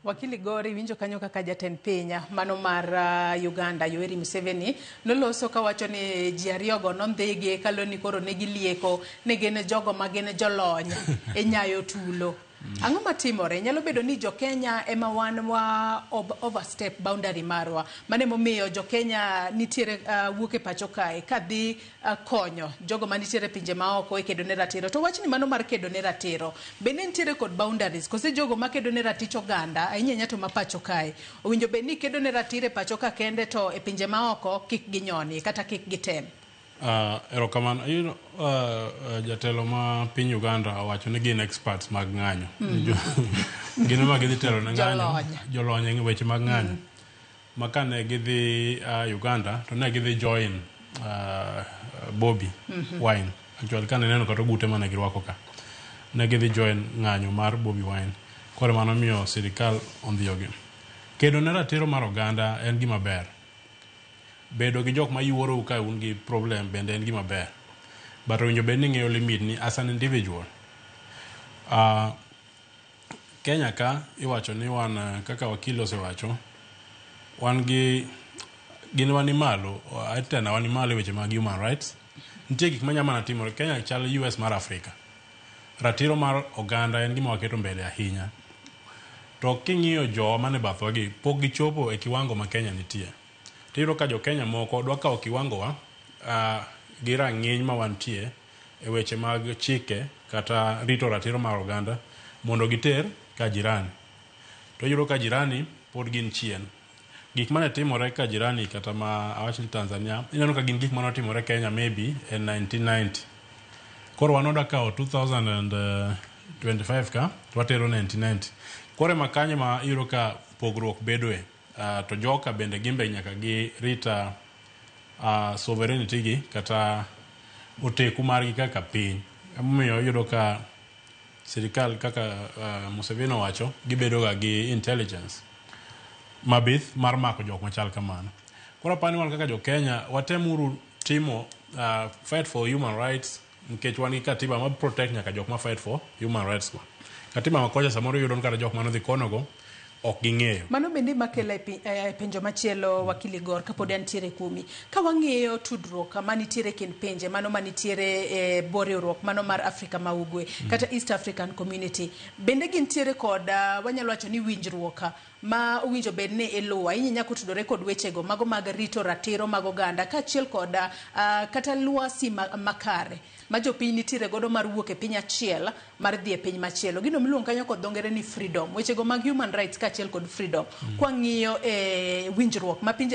Wakili Gori winjo kanyo kaka jatend pinya mano mar Uganda Yoweri Museveni noloso kawacho ni ji ariyogo nondhigi kaloni koro negi lieko ne gene jogo magene jolony e nyayo tulo. Ang'o matimore? Nyalo bedo ni jo Kenya ema wan wa overstep boundary marwa. Mane momiyo jo Kenya nitiere wuok e pacho kae kadhi konyo jogo manitiere pinje maoko e kedo ne ratiro. To wach ni mano mar kedo ne ratiro. Bende nitiere kod boundaries. Kose jogo ma kedo ne ratich oganda ahinya to ma pacho kae. Owinjo bed ni kedo ne ratire pacho ka kende to e pinje maoko kik ginyoni kata kik gitem. Erokamano, jatelo ma piny Uganda wacho ni gin experts mag ng'anyo. Gin ma gidhi telo ne ng'anyo, jolony e weche mag ng'anyo. Ma kane gidhi Uganda to ne gidhi join Bobi Wine. Actually kane neno kata gute mane girwako ka. Ne gidhi join ng'anyo mar Bobi Wine. Kore mano miyo sirikal ondhiyogi. Kedo ne ratiro mar oganda en gima ber. Bedo gi jok ma yuoro ka un gi problem bende en gima ber. But owinjo bed ni ng'eyo limit ni as an individual. Kenya ka iwacho ni wan kaka wakili osewacho wan gi gin wani malo atena wani malo weche mag human rights. Nitie gik manya mana timore Kenya chal US mar Afrika. Ratiro mar oganda en gima waketo mbele ahinya. To king'iyo jo mane bathwa gi pok gichopo e kiwango ma Kenya nitie. Tiro ka jo Kenya moko dwa kawo kiwango wa gi rang'iny ma wantie e weche mag chike kata rito ratiro mar oganda mondo giter ka jirani. To yuro ka jirani pod gin chien. Gik mane timore ka jirani kata ma awach ni Tanzania, ineno ka gin gik mane timore Kenya maybe in 1990. Koro wanoda kawo 2025 ka watero 1990. Kore makanye ma yuro ka pogruok bedoe. To joka bende gimbe nyaka gi rita sovereignty gi kata oteku margi kaka piny. Emomiyo yudo ka sirikal kaka Museveni wacho gibedo ga gi intelligence mabith mar mako jok machal kamano. Koro pani wan kaka jo Kenya watemuru timo fight for human rights nikech wan gi katiba ma protect nyaka jok ma fight for human rights kwa. Katiba makocha samoro yudo kata jok manodhi konogo ok ging'eyo. Mano bende makela e pinjo machielo wakili Gor kapod antiere kumi. Ka wang'eyo tudruok manitiere kind pinje mano manitiere e boriwruok mano mar Afrika ma Ugwe kata East African Community. Bende gintiere kod wanyalo wacho ni winjruok ma owinjo bed ni iluwa inya kutudore kod wechego mago mag rito ratiro mag oganda kaachiel kod kata lwasi makare ma jopiny nitiere godo mar wuok e piny achiel mar dhi e piny machielo. Gino miluongo kanyo kod dhongere ni freedom. Wechego mag human rights kaachiel kod freedom. Kwang'iyo winjruok ma pinje